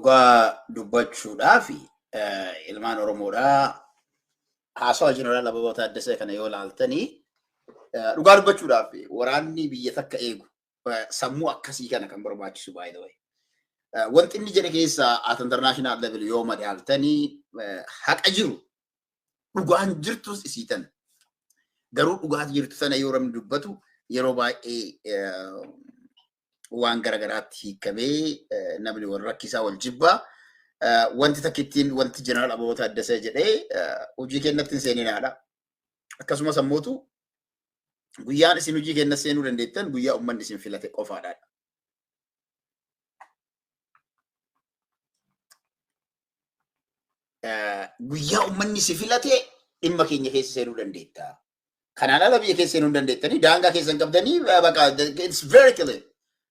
dhugaa dubbachuudhaaf ilmaan Oromoodhaa haasawaa jeneraal Ababaw Taaddasee kana yoo ilaaltanii dhugaa dubbachuudhaaf waraanni biyya takka eegu sammuu akkasii kana kan barbaachisu by the way. Wanti inni jedhe keessa at international level yoo madaaltanii haqa jiru dhugaan jirtus isiitan. Garuu dhugaati jirtu sana yoo ramni dubbatu yeroo baay'ee waan garagaraatti hiikamee namni wal rakkisaa wal jibbaa wanti takkittiin wanti jeneraal Ababaw Taaddasee jedhee hojii kennatti hin seeninaadha. Akkasumas ammootu guyyaan isin hojii kenna seenuu dandeettan guyyaa uummanni isin filate qofaadha. Guyyaa uummanni isin filate dhimma keenya keessa seenuu dandeetta. Kanaan ala biyya keessa seenuu dandeettanii daangaa keessan qabdanii bakka it's very clear.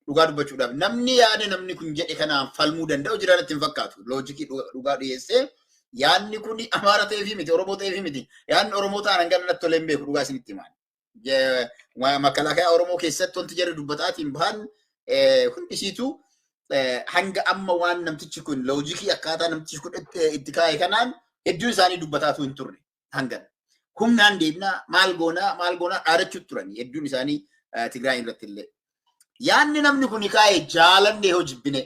Dhugaa dubbachuudhaaf namni yaade namni kun jedhe kanaan falmuu danda'u jira natti hin fakkaatu. Loojikii dhugaa dhiyeessee yaadni kun Amaara ta'ee fi miti Oromoo ta'ee fi miti yaadni Oromoo ta'an hanga natti tolee hin beeku dhugaa isinitti himaan. Makalaakaa Oromoo keessatti wanti jedhe dubbataatiin bahan hundisiitu hanga amma waan namtichi kun loojikii akkaataa namtichi kun itti kaa'e kanaan hedduun isaanii dubbataatu hin turre hanga humnaan deemnaa maal goonaa dhaadachuutti turanii hedduun isaanii Tigraay irratti illee. Yaanni namni kun kaa'e jaalannee hojibbine.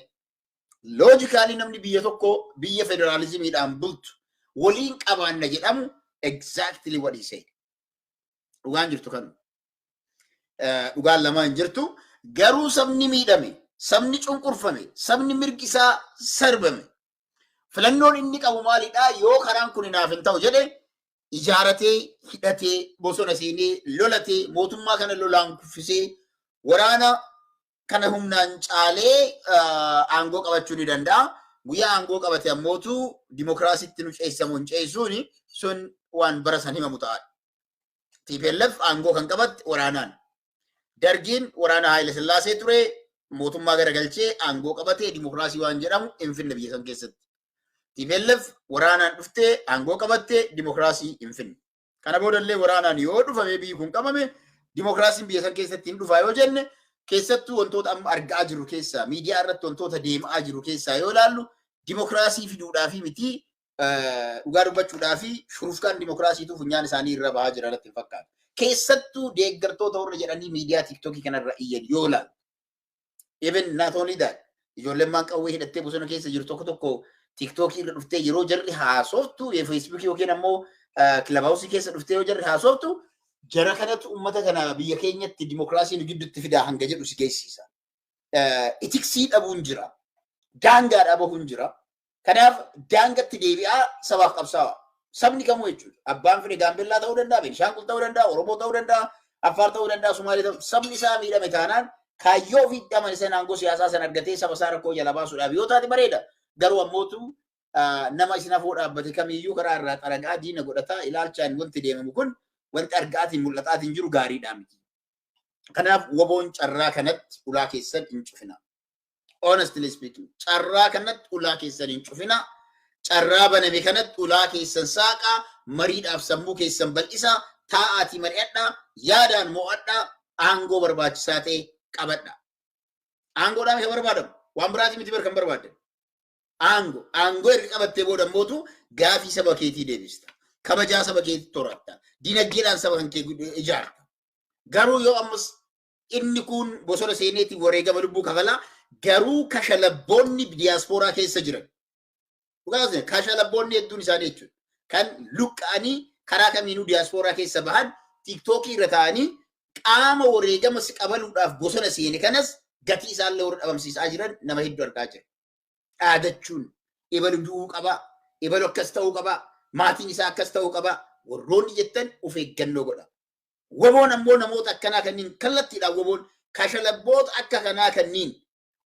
Loojikaalii namni biyya tokko biyya federaalizimiidhaan bultu waliin qabaanna jedhamu exactly what he said. Dhugaan jirtu kan dhugaan lamaan jirtu garuu sabni miidhame, sabni cunqurfame, sabni mirgi isaa sarbame. Filannoon inni qabu maalidhaa yoo karaan kun naaf hin ta'u jedhe ijaaratee hidhatee bosona seenee lolatee mootummaa kana lolaan kuffisee waraana kana humnaan caalee aangoo qabachuu ni danda'a. Guyyaa aangoo qabate ammootu dimokiraasiitti nu ceessamu hin ceessuun sun waan bara san himamu ta'adha. TPLF aangoo kan qabatte waraanaan. Dargiin waraana Haayile Sillaasee ture mootummaa garagalchee aangoo qabatee dimokiraasii waan jedhamu hin finne biyya san keessatti. TPLF waraanaan dhuftee aangoo qabattee dimokiraasii hin finne. Kana boodallee waraanaan yoo dhufame biyyi kun qabame dimokiraasiin biyya san keessatti hin dhufaa yoo jenne keessattuu wantoota amma argaa jiru keessaa miidiyaa irratti wantoota deemaa jiru keessaa yoo ilaallu dimokiraasii fiduudhaa fi miti dhugaa dubbachuudhaa fi shurufkaan dimokiraasiitu funyaan isaanii irra bahaa jira irratti hin fakkaatu. Keessattuu deeggartoota warra jedhanii miidiyaa tiiktookii kanarra iyyan yoo ilaallu. Even not only that ijoolleen maan qawwee hidhattee bosona keessa jiru tokko tokko tiiktookii irra dhuftee yeroo jarri haasoftu feesbuukii yookiin ammoo kilabaawusii keessa dhuftee yoo jarri haasoftu jara kanatu ummata kana biyya keenyatti dimokiraasiin gidduutti fidaa hanga jedhu si geessisa. Itiksii dhabuun jira. Daangaa dhabuun jira. Kanaaf daangatti deebi'aa sabaaf qabsaa'a. Sabni kamuu jechuudha. Abbaan fide Gaambellaa ta'uu danda'a, Beenishaangul ta'uu danda'a, Oromoo ta'uu danda'a, Affaar ta'uu danda'a, Sumaalee ta'uu sabni isaa miidhame taanaan kaayyoo fi dhaman isa aangoo siyaasaa san argatee saba isaa rakkoo jala baasuudhaaf yoo taate bareeda. Garuu ammootu nama isin hafuu dhaabbate kamiyyuu karaa irraa xaragaa diina godhataa ilaalchaan wanti deemamu kun wanti argaatiin mul'ataatiin jiru gaariidhaa miti. Kanaaf woboon carraa kanatti ulaa keessan hin cufina. Honestly speaking, carraa kanatti ulaa keessan hin cufina. Carraa baname kanatti ulaa keessan saaqaa, mariidhaaf sammuu keessan bal'isaa, taa'aatii mari'adhaa, yaadaan mo'adhaa, aangoo barbaachisaa ta'e qabadhaa. Aangoodhaan kan barbaadamu waan biraatii miti kan barbaaddan. Aangoo erga qabattee booda mootu gaafii saba keetii deebista. Kabajaa saba keetii toratta. Dinagdeedhaan saba kan kee ijaarta. Garuu yoo ammas inni kun bosona seeneetiin wareegama lubbuu kafalaa garuu kashalabboonni diyaaspooraa keessa jiran. Dhugaas kashalabboonni hedduun isaanii jechuudha. Kan luqqa'anii karaa kamiinuu diyaaspooraa keessa bahan tiiktookii irra ta'anii qaama wareegama si qabaluudhaaf bosona seene kanas gatii isaallee warra dhabamsiisaa jiran nama hedduu argaa jira. Dhaadachuun ibalu du'uu qaba, ibalu akkas ta'uu qaba, maatiin isaa akkas ta'uu qaba. Warroonni jettan of eeggannoo godha. Woboon ammoo namoota akkanaa kanniin kallattiidhaan woboon kashalabboota akka kanaa kanniin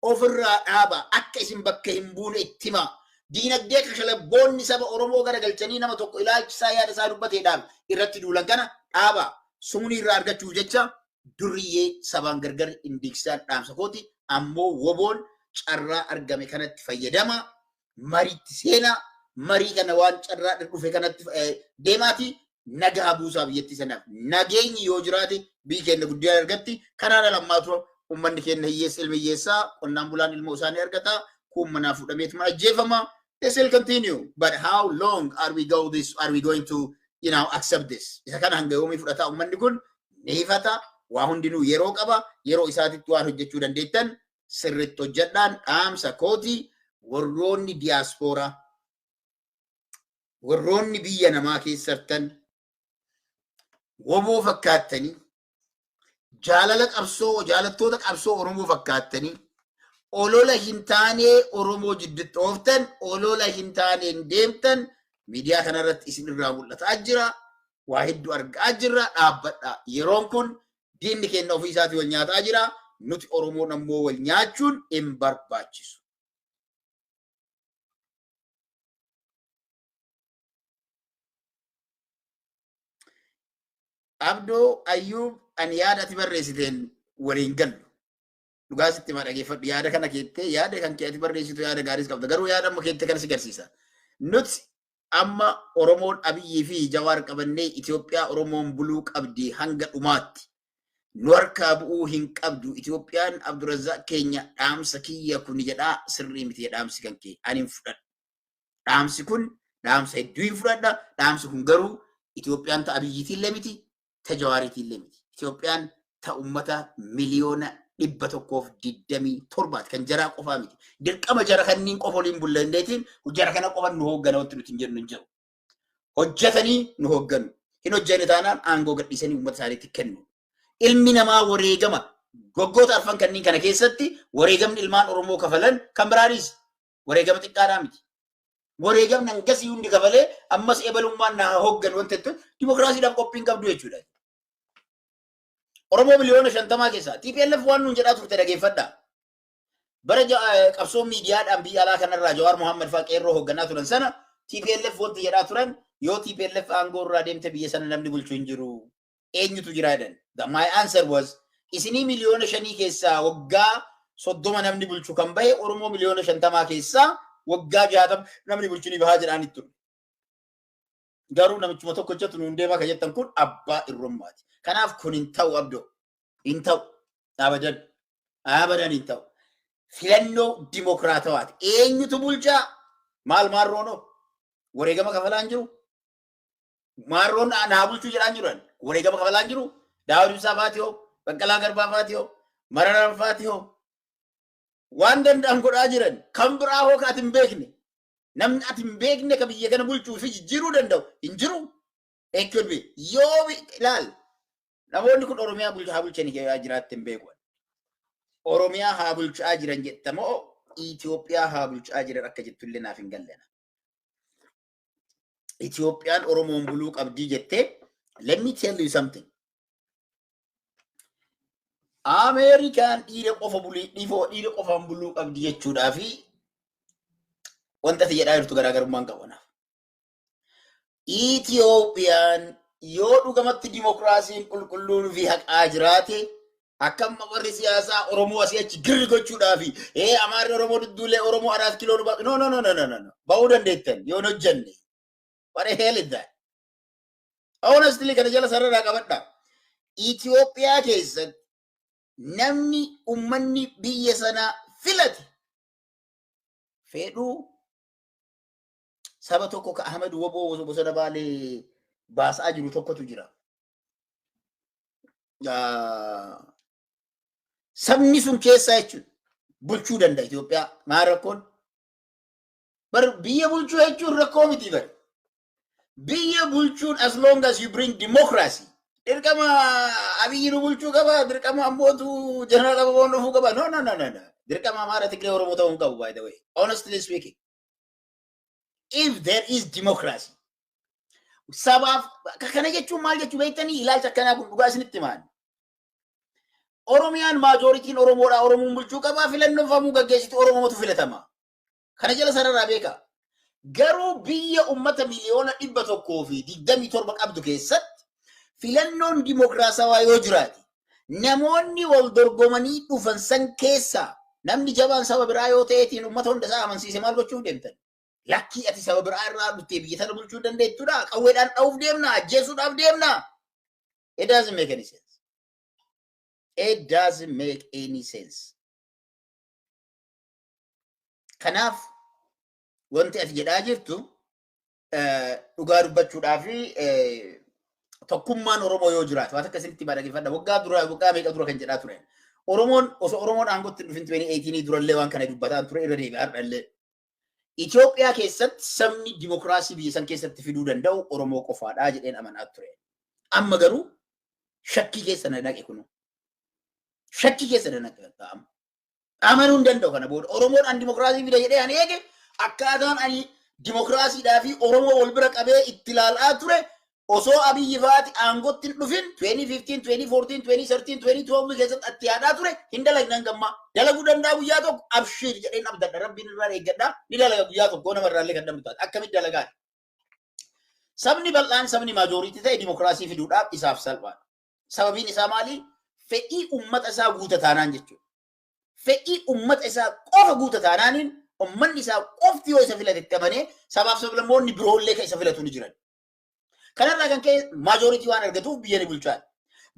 ofirraa dhaaba akka isin bakka hin buune itti himaa. Diinagdee kashalabboonni saba Oromoo garagalchanii nama tokko ilaalchisaa yaada isaa dubbateedhaan irratti duulan kana dhaaba. Sumni irraa argachuuf jecha duriyyee sabaan gargar indiiksaan dhaamsa kooti ammoo woboon carraa argame kanatti fayyadama. Mariitti seenaa. Marii kana waan carraa dhufe kanatti deemaati nagaa buusaa biyyattii sanaaf nageenyi yoo jiraate biyyi keenya guddina argatti kanaan lammaatu uummanni keenya hiyyeessa ilma hiyyeessaa qonnaan bulaan ilmoo isaanii argata kun mana fudhameet mana ajjeefama. They still continue. But how long are we going to, accept this? Isa kana hanga yoomii fudhata ummanni kun ni ifata. Waa hundinuu yeroo qaba. Yeroo isaatitti waan hojjechuu dandeettan sirriitti hojjedhaan dhaamsa kooti. Warroonni diiyaaspooraa, warroonni biyya namaa keessattan woboo fakkaattanii jaalattoota qabsoo Oromoo fakkaattanii olola hin taane Oromoo jidduutti ooftan, olola hin taaneen deemtan miidiyaa kanarratti isin irraa mul'ataa jira. Waa hedduu argaa jirra. Dhaabbadha. Yeroon kun diinni keenya ofii isaatii wal nyaataa jira. Nuti Oromoon ammoo wal nyaachuun hin barbaachisu. Abdoo Ayyuub ani yaada ati barreessiteen waliin gallu. Dhugaa sitti ma dhageeffadhu. Yaada kana keettee yaada kan kee ati barreessitu yaada gaariis qabda. Garuu yaada amma keettee kana si garsiisa. Nuti amma Oromoon Abiyyii fi Jawaar qabannee Itoophiyaa Oromoon buluu qabdi hanga dhumaatti. Nu harkaa bu'uu hin qabdu. Itoophiyaan Abdurazaaq keenya dhaamsa kiyya kun jedhaa sirrii miti dhaamsi kan kee ani hin fudhadhu. Dhaamsi kun dhaamsa hedduu hin fudhadha. Dhaamsi kun garuu Itoophiyaan ta'a Abiyyiitiin illee miti. Tajawaariitiin illee miti. Itoophiyaan ta'a uummata miliyoona 127 kan jaraa qofaa miti. Dirqama jara kanniin qofa waliin bullandeetiin jara kana qofa nu hooggana wanti nuti hin jennu hin jiru. Hojjetanii nu hoogganu. Hin hojjenne taanaan aangoo gadhiisanii uummata isaaniitti kennu. Ilmi namaa wareegama. Waggoota arfan kanniin kana keessatti wareegamni ilmaan Oromoo kafalan kan biraanis wareegama xiqqaadhaa miti. Wareegamni hangasii hundi kafalee ammas ebalummaan na hoogganu wanti jettu dimokiraasiidhaaf qophiin qabdu jechuudha. Oromoo miliyoona 50 keessaa TPLF waan nuun jedhaa turte dhageeffadhaa. Bara qabsoo miidiyaadhaan biyya alaa kanarraa Jawaar Mohaammed fa'aa qeerroo hoogganaa turan sana TPLF wanti jedhaa turan yoo TPLF aangoo irraa deemte biyya sana namni bulchuu hin jiru. Eenyutu jira jedhan. My answer was isinii miliyoona 5 keessaa waggaa 30 namni bulchuu kan bahe Oromoo miliyoona 50 keessaa waggaa 60 namni bulchuu ni bahaa jedhaan itti. Garuu namichuma tokko jettu nuun deemaa kan jettan kun abbaa irrummaati. Kanaaf kun hin ta'u Abdoo. Hin ta'u. Abadan hin ta'u. Filannoo dimokiraatawaati. Eenyutu bulchaa? Maal maarroonoo? Wareegama kafalaan jiru? Maarroon naa bulchuu jedhaan jiran. Wareegama kafalaan jiru? Daawud Ibsaa faati hoo? Baqqalaa Garbaa faati hoo? Mararaan faati hoo? Waan danda'an godhaa jiran. Kan biraa hoo ka ati hin beekne? Namni ati hin beekne ka biyya kana bulchuu fi jijjiiruu danda'u hin jiru. Eekkoo yoo ilaal. Namoonni kun Oromiyaa haa bulchanii jiraatti hin beeku. Oromiyaa haa bulchaa jiran jettamoo Itoophiyaa haa bulchaa jiran akka jettullee naaf hin gallena. Itoophiyaan Oromoon buluu qabdii jettee let me tell you something. Ameerikaan dhiira qofaan buluu qabdi jechuudhaa fi wanta ati jedhaa jirtu garaagarummaan qabanaaf. Itoophiyaan yoo dhugamatti dimokiraasiin qulqulluun fi haqaa jiraate akkam warri siyaasaa Oromoo asii achi girri gochuudhaa fi Amaarri Oromoo dudduulee Oromoo 4 kiloo no. Ba'uu dandeettan yoo hojjenne. What the hell is that? Honestly kana jala sarara qabadha. Itoophiyaa keessatti namni ummanni biyya sana filate fedhuu saba tokko ka Ahmed Woboo bosona Baalee baasaa jiru tokkotu jira. Sabni sun keessaa jechuun bulchuu danda'a Itoophiyaa. Maal rakkoon? Bar biyya bulchuu jechuun rakkoo miti bari. Biyya bulchuun as long as you bring democracy. Dirqama Abiyyi nu bulchuu qaba, dirqama ammootu Jeneraal Ababoon dhufuu qaba. No. Dirqama Amaara Tigree Oromoo ta'uu hin qabu by the way. Honestly speaking. If there is democracy. Sabaaf kana jechuun maal jechuu beektanii ilaalcha akkanaa kun dhugaa isinitti himaan. Oromiyaan maajoritiin Oromoodhaa Oromoon bulchuu qabaa filannoon famuu gaggeessitu Oromootu filatama. Kana jala sararraa beekaa. Garuu biyya ummata miliyoona 127 qabdu keessatti filannoon dimokiraasawaa yoo jiraate namoonni wal dorgomanii dhufan san keessaa namni jabaan saba biraa yoo ta'eetiin ummata hunda isaa amansiise maal gochuuf deemtan? Lakkii ati saba biraa irraa dhuftee biyya sana bulchuu dandeettuudha. Qawweedhaan dha'uuf deemna, ajjeesuudhaaf deemna. It doesn't make any sense. It doesn't make any sense. Kanaaf wanti ati jedhaa jirtu dhugaa dubbachuudhaaf tokkummaan Oromoo yoo jiraatu waan akkasitti baadhageeffadha. Waggaa meeqa dura kan jedhaa ture. Osoo Oromoon aangootti dhufin 2018 durallee waan kana dubbataa ture irra deebi'aa dhallee. Itoophiyaa keessatti sabni dimokiraasii biyya san keessatti fiduu danda'u Oromoo qofaadhaa jedheen amanaa ture. Amma garuu shakkii keessa na naqe kunu. Shakkii keessa na naqe ta'ama. Amanuu hin danda'u kana booda Oromoon an dimokiraasii fida jedhee ani eege akkaataan ani dimokiraasiidhaa fi Oromoo wal bira qabee itti ilaalaa ture osoo Abiyyi Faati aangootti hin dhufin 2015, 2014, 2013, 2012 keessatti atti yaadaa ture hin dalagnan gammaa. Dalaguu danda'a guyyaa tokko abshiir jedheen abdadha rabbiin irraa eeggadhaa ni dalaga guyyaa tokko namarraallee kan dambu taate akkamitti dalagaa. Sabni bal'aan sabni maajooriitii ta'e dimokiraasii fiduudhaaf isaaf salphaadha. Sababiin isaa maali? Fedhii uummata isaa guuta taanaan jechuudha. Fedhii uummata isaa qofa guuta taanaaniin ummanni isaa qofti yoo isa filatetti amanee sabaaf sablammoonni biroollee kan isa filatu ni jiran. Kanarraa kan ka'e maajooriitii waan argatuuf biyya ni bulchaan.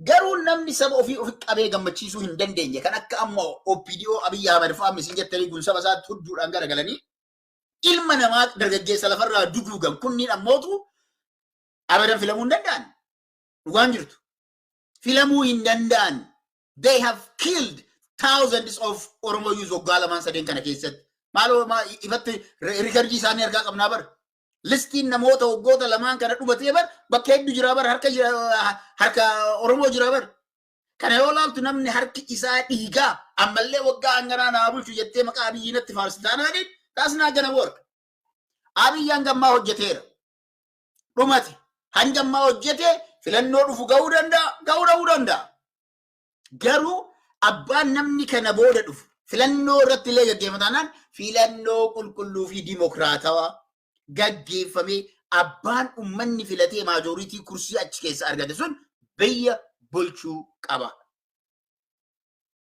Garuu namni saba ofii qabee gammachiisuu hin dandeenye kan akka amma OPDO Abiyyi Ahmad fa'aa misin jettanii kun saba isaatti hudduudhaan garagalanii ilma namaa dargaggeessa lafarraa duguugan kunniin ammootu abadan filamuu hin danda'an. Dhugaan jirtu. Filamuu hin danda'an. They have killed thousands of Oromo youths waggaa lamaan sadeen kana keessatti. Maaloo ifatti rikardii isaanii argaa qabnaa bara. Listiin namoota waggoota lamaan kana dhumatee bar bakka hedduu jira bar harka Oromoo jira bar. Kana yoo laaltu namni harki isaa dhiigaa ammallee waggaa hanganaa naa bulchu jettee maqaa Abiyyi natti faarsitaanaaniin taasnaa gana worka. Abiyyi hangammaa hojjeteera. Dhumate hangammaa hojjetee filannoo dhufu ga'uu danda'a. Garuu abbaan namni kana booda dhufu filannoo irratti illee gaggeeffataanaan filannoo qulqulluu fi dimokiraatawaa gaggeeffamee abbaan ummanni filatee maajooriitii kursii achi keessa argate sun biyya bulchuu qaba.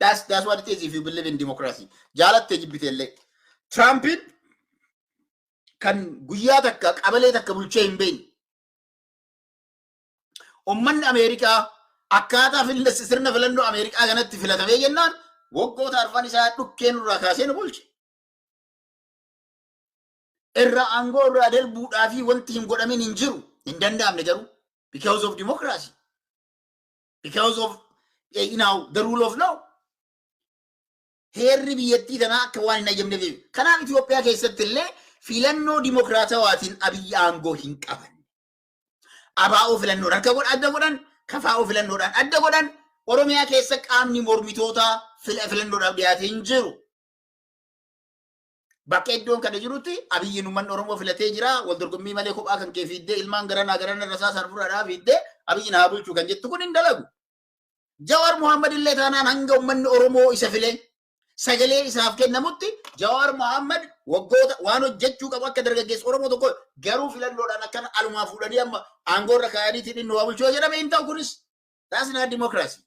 That's what it is if you believe in democracy. Jaalattee jibbiteellee. Trumpin kan guyyaa takka qabalee takka bulchee hin beekne. Ummanni Ameerikaa akkaataa sirna filannoo Ameerikaa kanatti filatamee jennaan waggoota arfan isaa dhukkeen irraa kaasee nu bulche. Irra aangoo irraa darbuudhaa fi wanti hin godhamin hin jiru hin danda'amne garuu because of democracy, because of the rule of law. Heerri biyyattii tanaa akka waan hin ayyamneef. Kanaaf Itoophiyaa keessatti illee filannoo dimokiraatawaatiin Abiyyi aangoo hin qaban. Abaa'oo filannoodhaan akka adda godhan, kafaa'oo filannoodhaan adda godhan, Oromiyaa keessa qaamni mormitootaa filannoodhaaf dhiyaatee hin jiru. Bakka iddoon kana jirutti Abiyyiin uummanni Oromoo filatee jira. Wal dorgommii malee kophaa kan kee fiiddee ilmaan garanaa rasaa san fudhadhaa fiiddee Abiyyiin haa bulchuu kan jettu kun hin dalagu. Jawaar Muhammad illee taanaan hanga uummanni Oromoo isa filee sagalee isaaf kennamutti Jawaar Muhammad waggoota waan hojjechuu qabu akka dargaggeessa Oromoo tokko garuu filannoodhaan akkana alumaa fuudhanii amma aangoo irra kaa'aniitiin inni waa bulchuu jedhame hin ta'u kunis. That's not democracy.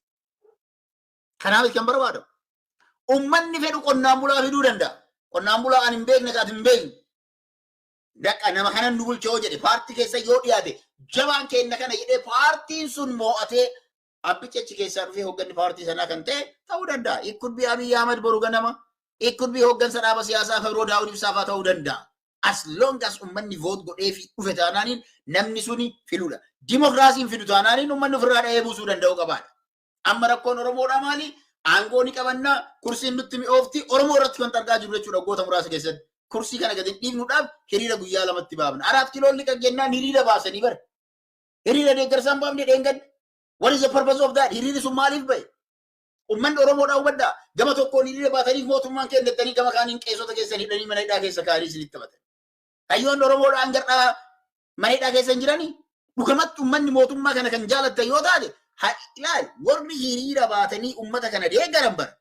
Kanaaf kan barbaadu. Uummanni fedhu qonnaan bulaa fiduu danda'a. Qonnaan bulaa an hin beekne kaat hin beekne. Daqa nama kanan nu bulchoo jedhe paartii keessa yoo dhiyaate jabaan kenna kana jedhee paartiin sun moo'atee abbicha achi keessaa dhufee hoogganni paartii sanaa kan ta'e ta'uu danda'a. It could be Abiyyi Ahmad boru ganama. It could be hooggansa dhaaba siyaasaa Firoo Daawud Ibsaafaa ta'uu danda'a. As long as uummanni voot godhee fi dhufe taanaaniin namni suni filuudha. Dimokiraasiin fidu taanaaniin uummanni ofirraa dha'ee buusuu danda'u qabaadha. Amma rakkoon Oromoodhaa maali? Aangoo ni qabannaa kursiin nutti mi'oofti Oromoo irratti kan argaa jiru jechuudha waggoota muraasa keessatti. Kursii kana gadi dhiibnuudhaaf hiriira guyyaa lamatti baafna. 4 kiloonni qaggennaan hiriira baasanii bara. Hiriira deeggarsaan baafnee dheengadde. What is the purpose of that? Hiriirri sun maaliif bahe? Uummanni Oromoodhaa hubaddaa. Gama tokkoon hiriira baataniif mootummaan kennettanii gama kaaniin qeessota keessan hidhanii mana hidhaa keessa kaa'anii isinitti taphatan. Hayyoon Oromoodhaan gardhaa mana hidhaa keessa hin jiranii? Dhugamatti uummanni mootummaa kana kan jaalattan yoo taate ilaali warri hiriira baatanii uummata kana deeggaran bara.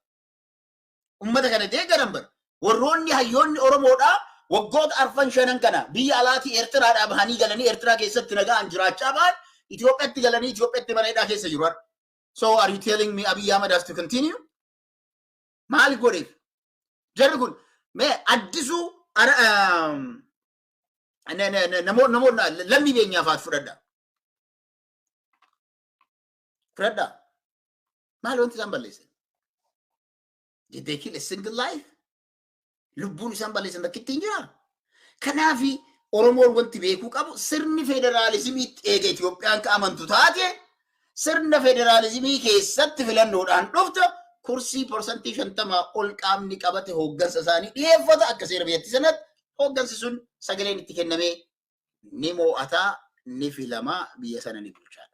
Uummata kana deeggaran bara. Warroonni hayyoonni Oromoodhaa waggoota arfan shanan kana biyya alaatii Eertiraadhaa bahanii galanii Eertiraa keessatti nagaan jiraachaa bahan Itoophiyaatti galanii Itoophiyaatti mana hidhaa keessa jiru. So are you telling me Abiy Ahmed has to continue? Maal godheef? Jarri kun mee addisuu namoonni lammii beenyaafaat fudhadha. Fudhadha. Maal wanti isaan balleessan? Did they kill a single life? Lubbuun isaan balleessan takkitti hin jira. Kanaafi Oromoon wanti beekuu qabu sirni federaalizimiitti eega Itoophiyaan ka amantu taate sirna federaalizimii keessatti filannoodhaan dhufta kursii % 50 ol qaamni qabate hooggansa isaanii dhiyeeffata akka seera biyyattii sanatti hooggansi sun sagaleen itti kennamee ni mo'ataa ni filamaa biyya sana ni bulchaa.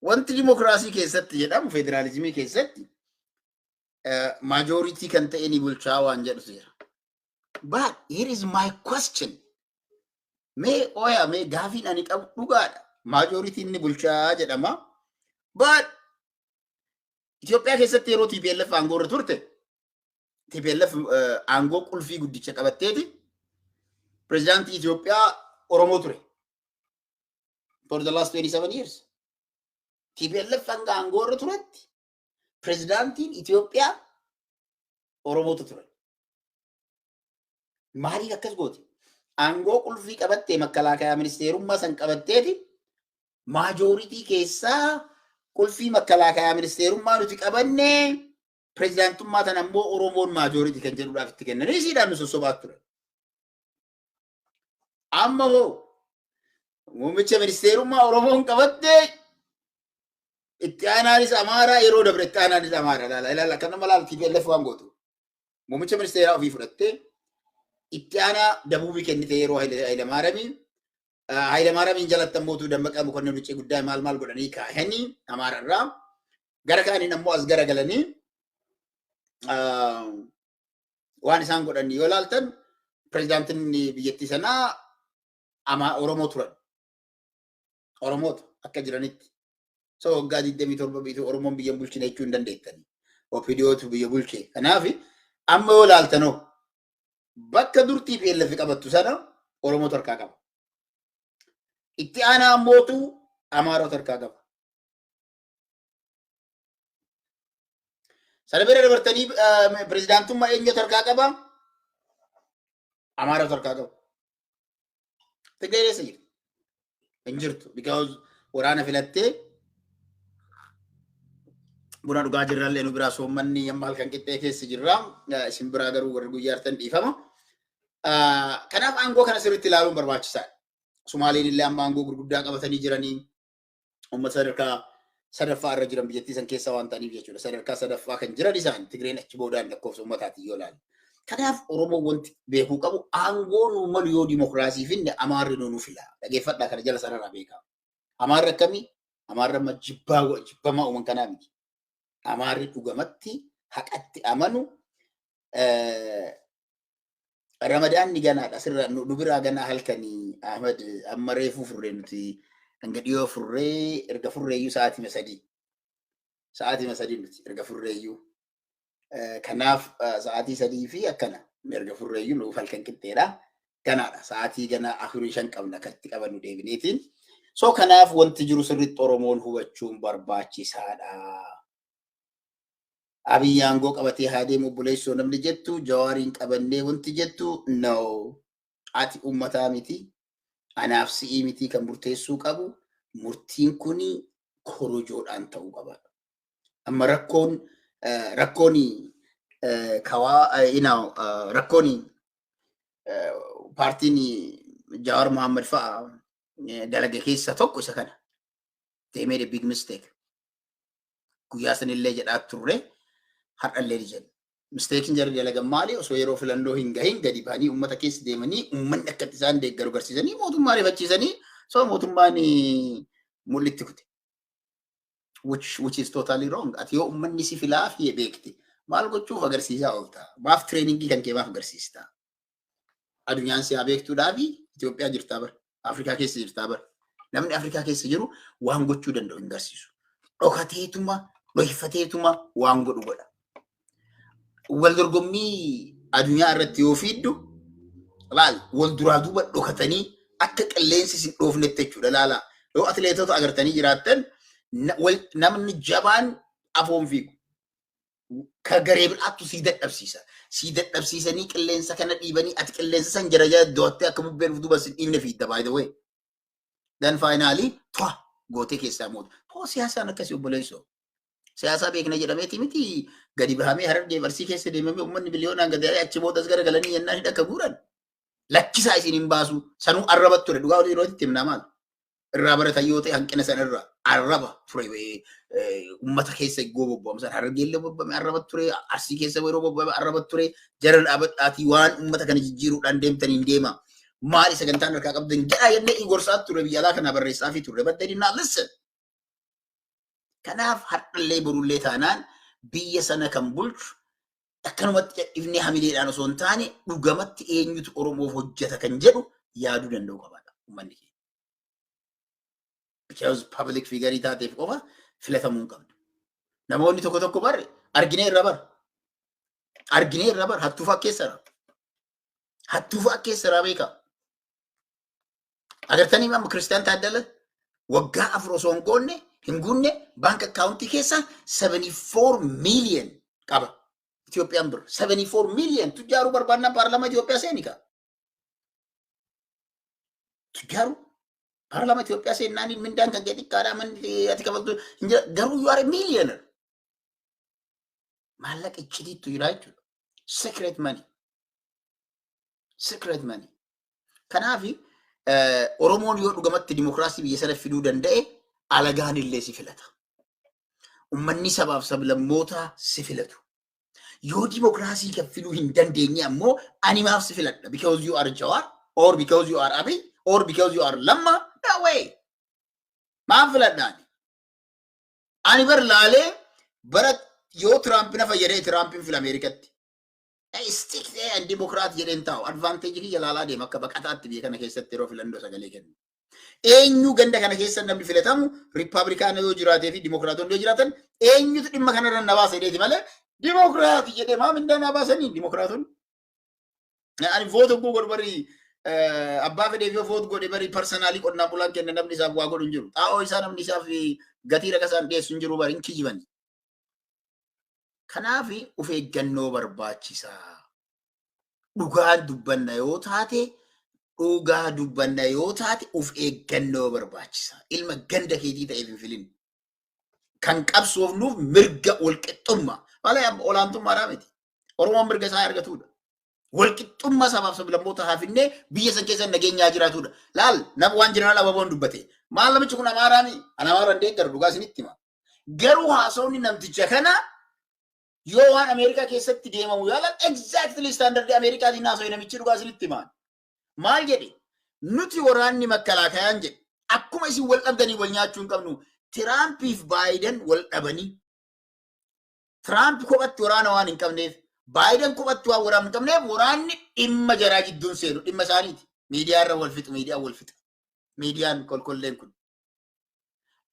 Wanti dimokiraasii keessatti jedhamu federaalizimii keessatti majority kan ta'e ni bulchaa waan jedhu jira. But here is my question. Mee gaafiin ani qabu dhugaadha. Majority ni bulchaa jedhama. But Itoophiyaa keessatti yeroo TPLF aangoo irra turte TPLF aangoo qulfii guddicha qabatteeti. Pirezidaantii Itoophiyaa Oromoo ture. For the last 27 years. TPLF hanga aangoo irra turetti pirezidaantiin Itoophiyaa Oromoo ture. Maaliif akkas goote? Aangoo qulfii qabattee makalaakaa ministeerummaa san qabatteeti majority keessaa qulfii makalaakaa ministeerummaa nuti qabanne pirezidaantummaa tan ammoo Oromoon majority kan jedhuudhaaf itti kennanii siidhaan nu sossobaa ture. Amma hoo muummicha ministeerummaa Oromoon qabattee itti aanaanis Amaaraa yeroo dabre itti aanaanis Amaaraa ilaala kan nama laal TPLF waan gootu. Muummicha ministeeraa ofii fudhattee itti aanaa Dabuubii kennite yeroo Hayilemaaramiin jalatti ammootu Dammaqaa Mokonnin Luccee guddaa maal godhanii kaahanii Amaararraa gara kaaniin ammoo as gara galanii waan isaan godhanii yoo laaltan pirezidaantiin biyyattii sanaa Oromoo turan. Oromoota akka jiranitti. So waggaa 27 biituu Oromoon biyya bulchina jechuu hin dandeettanii. OPDOtu biyya bulchee. Kanaaf amma yoo laaltanoo bakka dur TPLF qabattu sana Oromoota harkaa qaba. Itti aanaa ammootu Amaarota harkaa qaba. Sana bira dabartanii pirezidaantummaa eenyutu harkaa qaba? Amaarota harkaa qaba. Tigree keessa jira. Hin jirtu. Because waraana filattee buna dhugaa jirrallee nu biraa soommanni amma halkan qixxee keessa jirra. Isin biraa garuu warri guyyaartan dhiifama. Kanaaf aangoo kana sirriitti ilaaluun barbaachisaadha. Sumaaliin illee amma aangoo gurguddaa qabatanii jiranii uummata sadarkaa sadaffaa irra jiran biyyattii san keessa waan ta'aniif jechuudha. Sadarkaa sadaffaa kan jiran isaan Tigreen achi boodaan lakkoofsa uummataatiin yoo ilaalu. Kanaaf Oromoo wanti beekuu qabu aangoo nu malu yoo dimokiraasii finne Amaarri nu fila. Dhageeffadhaa kana jala sarara beekaa. Amaarri akkamii? Amaarri amma jibbamaa uuman kanaa miti. Amaarri dhugamatti haqatti amanu Ramadaan ni ganaadha. Sirra nu biraa ganaa halkanii Ahmad amma reefuu furree nuti hanga dhiyoo furree erga furreeyyuu sa'aatima sadii nuti erga furreeyyuu. Kanaaf sa'aatii 3 fi akkana erga furreeyyuu nuuf halkan qixxeedha. Ganaadha. Sa'aatii ganaa 4-5 qabna kan itti qabannu deebineetiin. So kanaaf wanti jiru sirriitti Oromoon hubachuun barbaachisaadha. Abiyyi aangoo qabatee haa deemu obboleessoo namni jettu Jawaariin qabannee wanti jettu no. Ati uummataa miti. Anaaf si'ii miti kan murteessuu qabu. Murtiin kuni korojoodhaan ta'uu qaba. Amma rakkoon paartiin Jawaar Mohaammed fa'a dalaga keessa tokko isa kana. They made a big mistake. Guyyaa sanillee jedhaa turre har'allee jedhu. Misteekiin jarri dalagan maali? Osoo yeroo filannoo hin gahin gadi ba'anii uummata keessa deemanii uummanni akkatti isaan deeggaru agarsiisanii mootummaa rifachiisanii so mootummaan mul'itti kute. Which is totally wrong. Ati yoo uummanni si filaa fi beekte maal gochuuf agarsiisaa oolta? Maaf tireeningii kan kee maaf agarsiista? Addunyaan si haa beektuudhaa fi Itoophiyaa jirtaa bara. Afrikaa keessa jirtaa bara. Namni Afrikaa keessa jiru waan gochuu danda'u hin agarsiisu. Dhohifateetuma waan godhu godha. Wal dorgommii addunyaa irratti yoo fiiddu laal wal duraa duuba dhokatanii akka qilleensi si dhoofnetti jechuudha laala. Yoo atileetota agartanii jiraattan namni jabaan afoon fiigu ka garee biraattu si dadhabsiisa. Si dadhabsiisanii qilleensa kana dhiibanii ati qilleensa san jara jara doottee akka bubbeen duuba si dhiibne fiidda by the way. then finally twa goote keessaa mootu. Siyaasaan akkasii obboleessoo. Siyaasa beekna jedhameeti miti gadi bahamee Harargee Arsii keessa deemamee uummanni biliyoonaan gadi achi boodas gara galanii yennaan hidha akka guuran. Lakkisaa isin hin baasu sanuu arrabat ture dhugaa yeroo itti himnaa maal? Irraa baratan yoo ta'e hanqina sanarraa arraba ture uummata keessa iggoo bobba'amsan Harargeellee bobba'ame arrabat ture Arsii keessa yeroo bobba'ame arrabat ture jara dhaabadhaatii waan uummata kana jijjiiruudhaan deemtaniin deema. Maali sagantaan harkaa qabdan jedhaa jennee gorsaa ture biyya alaa kana barreessaa fi ture but they did not listen. Kanaaf har'allee borullee taanaan biyya sana kan bulchu akkanumatti dadhifnee hamileedhaan osoo hin taane dhugamatti eenyutu Oromoof hojjeta kan jedhu yaaduu danda'u qabaadha uummanni keenya. Because public figure taateef qofa filatamuu hin qabdu. Namoonni tokko tokko barre arginee irra bar hattuu fakkeessara. Hattuu fakkeessara beeka. Agartanii amma Kiristiyaan Taaddala waggaa 4 osoo hin goonne hin guunne bank account keessa 74 million qaba. Itoophiyaan bir 74 million tujjaaru barbaannaan paarlaamaa Itoophiyaa seeni ka. Tujjaaru paarlaamaa Itoophiyaa seenaan mindaan kan gadi xiqqaadhaa manni ati qabatu garuu you are a millionaire. Maallaqa icciitiitu jira jechuudha. Secret money. Secret money. Kanaafi Oromoon yoo dhugamatti dimokiraasii biyya sana fiduu danda'e alagaan illee si filata. Uummanni sabaaf sablammootaa si filatu. Yoo dimokiraasii kan fiduu hin dandeenye ammoo ani maaf si filadha because you are Jawar or because you are Abiy or because you are Lamma. No way. Maaf filadhaani. Ani bar laalee bara yoo Trump na fayyadee Trumpin fil Ameerikatti. Stick there and Democrat jedheen taa'u advantage kiyya laalaa deema akka baqataatti biyya kana keessatti yeroo filannoo sagalee kennu. Eenyu ganda kana keessa namni filatamu Riippaabilikaana yoo jiraatee fi Dimokiraatonni yoo jiraatan eenyutu dhimma kanarra na baasa jedheeti malee Dimokiraatii jedhee maa mindaan na baasanii Dimokiraatonni. Ani voota guu godhu abbaa fedheef yoo voota godhe bari parsanaalii qonnaan bulaan kenna namni isaaf waa godhu hin jiru. Xaa'oo isaa namni isaaf gatii rakasaan dhiyeessu hin jiru bari hin kijibani. Kanaafi of eeggannoo barbaachisaa. Dhugaan dubbanna yoo taate of eeggannoo barbaachisaa. Ilma ganda keetii ta'eef hin filin. Kan qabsoofnuuf mirga walqixxummaa. Malee olaantummaadhaa miti. Oromoon mirga isaa argatudha. Walqixxummaa sabaaf sablammoota haafinnee biyya san keessa nageenyaa jiraatudha. Laal nama waan jeneraal Ababoon dubbate. Maal namichi kun amaaraami? Ana amaaraan deeggaru dhugaa isinitti hima. Garuu haasawni namticha kana yoo waan Ameerikaa keessatti deemamu yaalan exactly standard Ameerikaatiin haasawee namichi dhugaa isinitti himaan. Maal jedhe? Nuti waraanni makkalaakayaan jedhe. Akkuma isin wal dhabdanii wal nyaachuu hin qabnu. Tiraampiif Baayiden wal dhabanii. Tiraamp kophatti waraana waan hin qabneef. Baayiden kophatti waan waraana hin qabneef waraanni dhimma jaraa gidduun seenu dhimma isaaniiti. Miidiyaa irra wal fixa miidiyaan wal fixa. Miidiyaan kolkolleen kun.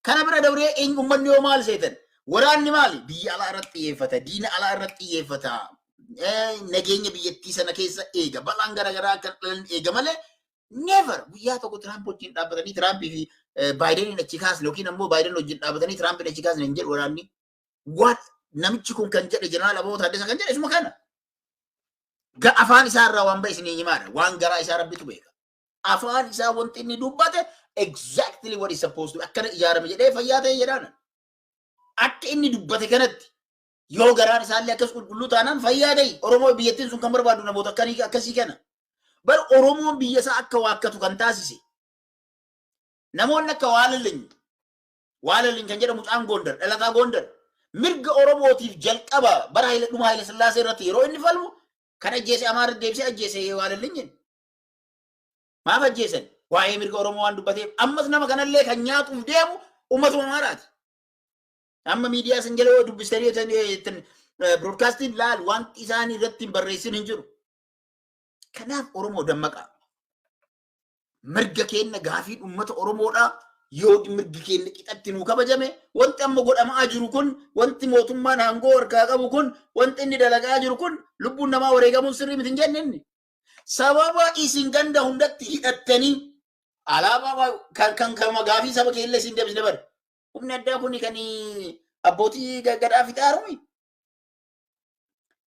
Kana bira dabree uummanni yoo maal seetan? Waraanni maali? Biyya alaa irratti xiyyeeffata. Diina alaa irratti xiyyeeffata. Nageenya biyyattii sana keessa eega. Balaan garaagaraa akka dhalan eega malee never guyyaa tokko Tiraamp wajjin dhaabbatanii Tiraampii fi Baayideniin achi kaasne yookiin ammoo Baayiden wajjin dhaabbatanii Tiraampiin achi kaasne hin jedhu waraanni. Waan namichi kun kan jedhe jeneraal Aboo Taaddasaa kan jedhe isuma kana. Afaan isaa irraa waan ba'e isin himaadha. Waan garaa isaa rabbitu beeka. Afaan isaa wanti inni dubbate exactly what is supposed to akkana ijaarame jedhee fayyaa ta'e jedhaan. Akka inni dubbate kanatti yoo garaan isaallee akkas qulqulluu taanaan fayyaa ta'e Oromoo biyyattiin sun kan barbaadu namoota akkasii kana. Bar Oromoon biyya isaa akka waakkatu kan taasise. Namoonni akka Waalalin kan jedhamu mucaan Gondar, dhalataa Gondar. Mirga Oromootiif jalqaba bara Haile Sillaasee irratti yeroo inni falmu kan ajjeese Amaara deebisee ajjeese Waalalin jedhe. Maaf ajjeesan? Waa'ee mirga Oromoo waan dubbateef ammas nama kanallee kan nyaatuuf deemu uummatuma Amaaraati. Amma miidiyaa san jala dubbistanii broadcasting laal wanti isaan irratti barreessin hin jiru. Kanaaf Oromoo dammaqaa. Mirga keenya gaafii uummata Oromoodhaa yoo mirgi keenya qixatti nuu kabajame wanti amma godhamaa jiru kun wanti mootummaan aangoo harkaa qabu kun wanti inni dalagaa jiru kun lubbuun namaa wareegamuun sirrii miti hin jenne inni. Sababa isin ganda hundatti hidhattanii alaabaa kan gaafii saba keellee isin deebisne bare. Humni addaa kun kan abbootii gaddaa fixaarumi.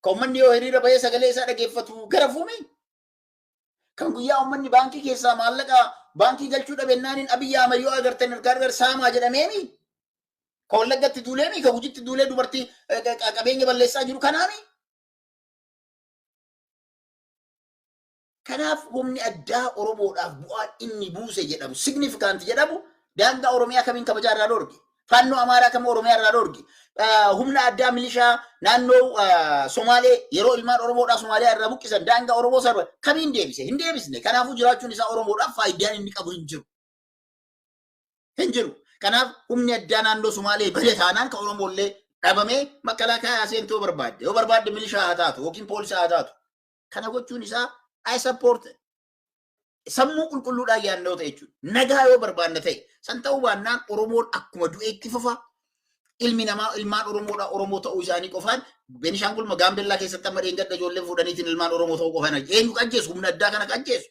Kan uummanni yoo hiriira bahee sagalee isaa dhageeffatu gara fuumi. Kan guyyaa uummanni baankii keessaa maallaqa baankii galchuu dhabennaan Abiy Ahmed yoo agartan gargar saamaa jedhameemi. Ka Wallaggaatti duuleemi, ka Gujiitti duulee dubartii qabeenya balleessaa jiru kanaami. Kanaaf humni addaa Oromoodhaaf bu'aan inni buuse jedhamu significant jedhamu daangaa Oromiyaa kamiin kabajaa irraa dhorge. Faannoo Amaaraa kam Oromiyaa irraa dhorge. Humna addaa milishaa naannoo Somaalee yeroo ilmaan Oromoodhaa Somaaliyaa irraa buqqisan daangaa Oromoo sarba kamiin deebise? Hin deebisne. Kanaafuu jiraachuun isaa Oromoodhaaf faayidaan inni qabu hin jiru. Hin jiru. Kanaaf humni addaa naannoo Somaalee bade taanaan ka Oromoollee dhabamee makalaakaa seentoo barbaadde. Yoo barbaadde milishaa haa taatu yookiin poolisaa haa taatu. Kana gochuun isaa I support sammuu qulqulluudhaan yaannoo ta'e jechuudha. Nagaa yoo barbaanna ta'e san ta'uu baannaan Oromoon akkuma du'e itti fufa. Ilmi namaa ilmaan Oromoodhaa Oromoo ta'uu isaanii qofaan Beenishaangul Gaambellaa keessatti amma dheengadda ijoolleen fuudhaniitiin ilmaan Oromoo ta'uu qofaan eenyu qajjeesu humna addaa kana qajjeesu.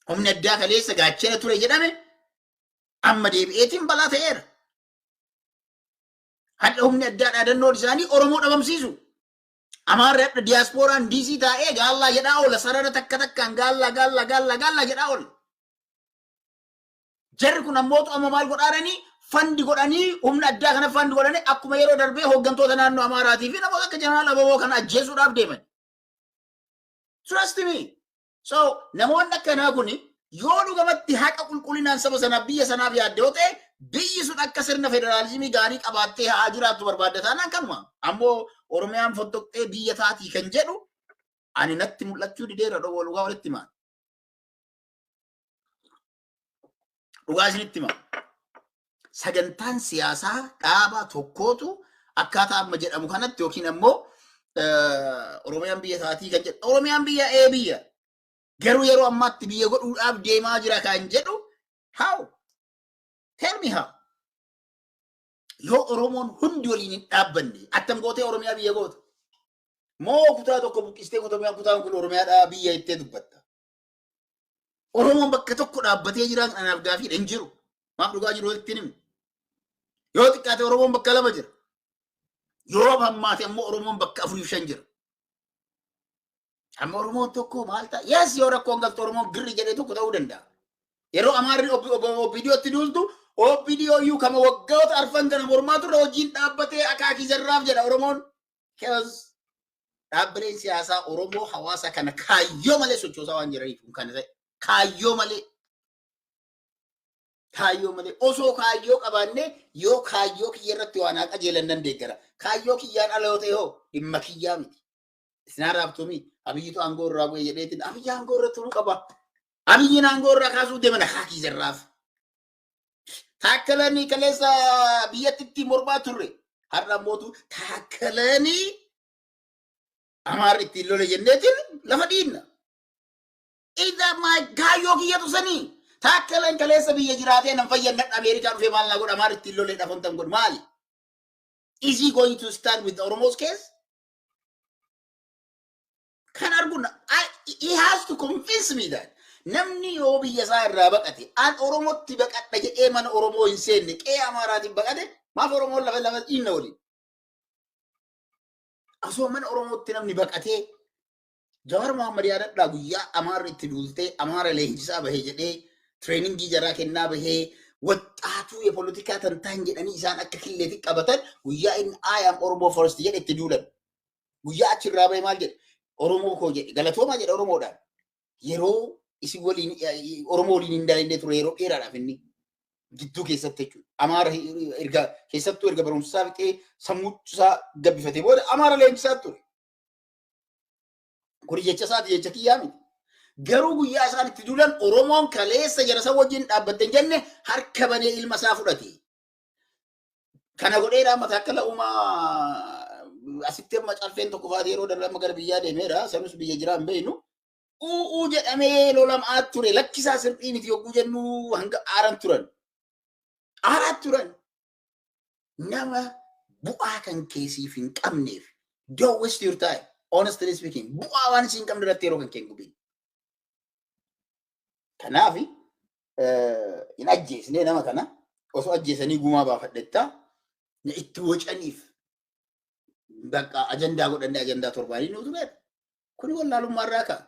Humni addaa kaleessa gaachana ture jedhame amma deebi'eetiin balaa ta'eera. Hadha humni addaa dhaadannoon isaanii Oromoo dhabamsiisu. Amaarri hadha diyaaspooraan diisii taa'ee gaallaa jedhaa oola sarara takka takkaan gaallaa jedhaa oola. Jarri kun ammoo amma maal godhaaranii fandi godhanii humna addaa kana fandi godhanii akkuma yeroo darbee hooggantoota naannoo Amaaraatii fi namoota akka Jeneraal Ababoo kana ajjeesuudhaaf deeman. Trust me. So namoonni akkanaa kun yoo dhugamatti haqa qulqullinaan saba sanaaf biyya sanaaf yaadde yoo ta'e biyyi sun akka sirna federaalizimii gaarii qabaattee haa jiraattu barbaadda taanaan kanuma. Ammoo Oromiyaan fottoqxee biyya taatii kan jedhu ani natti mul'achuu dideera dhowwaa dhugaa walitti himaa. Dhugaa isinitti himaa. Sagantaan siyaasaa dhaaba tokkootu akkaataa amma jedhamu kanatti yookiin ammoo Oromiyaan biyya taatii kan jedhu Oromiyaan biyya biyya garuu yeroo ammaatti biyya godhuudhaaf deemaa jira kan jedhu how? Tell me how? Yoo Oromoon hundi waliin hin dhaabbanne attam gootee Oromiyaa biyya goota? Moo kutaa tokko buqqistee kutaan kun Oromiyaadhaa biyya ittee dubbatta? Oromoon bakka tokko dhaabbatee jiraan anaaf gaafiidha hin jiru. Maaf dhugaa jiru walitti himu? Yoo xiqqaate Oromoon bakka 2 jira. Yoo hammaate ammoo Oromoon bakka 4 fi 5 jira. Amma Oromoon tokko maal ta'a? Yes yoo rakkoon galtu Oromoon girri jedhee tokko ta'uu danda'a. Yeroo Amaarri OPDOtti duultu OPDO iyyuu kama waggoota arfan kana mormaa turre hojiin dhaabbatee akaakii jarraaf jedha Oromoon. Dhaabbileen siyaasaa Oromoo hawaasa kana kaayyoo malee sochoosaa waan jiraniif kan ta'e kaayyoo malee. Kaayyoo malee osoo kaayyoo qabaanne yoo kaayyoo kiyya irratti waan haa qajeelan nan deeggara. Kaayyoo kiyyaan ala yoo ta'e hoo dhimma kiyyaa miti. Isinaan raabtumii Abiyyitu aangoo irraa bu'ee jedheetiin Abiyyi aangoo irra turuu qaba. Abiyyiin aangoo irraa kaasuu deeman akaakii jarraaf. Taakkalanii kaleessa biyyattitti mormaa turre. Har'a mootu taakkalanii Amaarri ittiin lole jenneetiin lafa dhiinna. Ida kaayyoo kiyyatu sanii. Taakkalan kaleessa biyya jiraatee nan fayyadna Ameerikaa dhufee maal naa godha Amaarri ittiin lolee dhafuun tan godhu maali? Is he going to stand with the Oromo's case? Kan arguna he has to convince me that namni yoo biyya isaa irraa baqate an Oromootti baqadha jedhee mana Oromoo hin seenne qe'ee Amaaraatiin baqate maaf Oromoon lafa dhiinna waliin? Asoo mana Oromootti namni baqatee Jawaar Mohaammed yaadadhaa guyyaa Amaarri itti duultee Amaara leenjisaa bahee jedhee ትሬኒንግ ጀራ ከና በሄ ወጣቱ የፖለቲካ ተንታኝ ጀዳኒ ኢሳን አከ ክሌት ቀበተን ጉያ ኢን አይ አም ኦሮሞ ፈርስት ጀደ ትዱለን ጉያ አችራበይ ማል ኦሮሞ ኮ ጀደ ገለቶማ ጀደ ኦሮሞ ዳ የሮ ኢሲ ወሊን ኦሮሞ ሊን እንዳለ ትሮ የሮ ኤራ ዳፍኒ ግዱ ከሰተቹ አማራ እርጋ ከሰቱ እርጋ በሩምሳ ቢጤ ሰሙሳ ገቢፈቴ ቦደ አማራ ላይ እንሳቱ ኩሪ ጀቻሳት ጀቻኪያሚ Garuu guyyaa isaan itti duulan Oromoon kaleessa jara isa wajjin dhaabbatten jenne harka banee ilma isaa fudhate. Kana godheedhaan mataa akka la'umaa asitti amma calfeen tokko faatee yeroo darbe amma gara biyyaa deemeera. Sanus biyya jiraa hin beeknu. U'uu jedhamee lolamaa ture. Lakkisaa sirrii miti yogguu jennu hanga aaran turan. Aaraa turan. Nama bu'aa kan keessiif hin qabneef. Don't waste your time. Honestly speaking. Bu'aa waan isin hin qabne irratti yeroo kan kennu beeku. Kanaafi in ajjeesnee nama kana osoo ajjeesanii gumaa baafadhetta itti wocaniif bakka ajandaa godhannee ajandaa torbaanii nutu beeku. Kuni wallaalummaa irraa ka'a.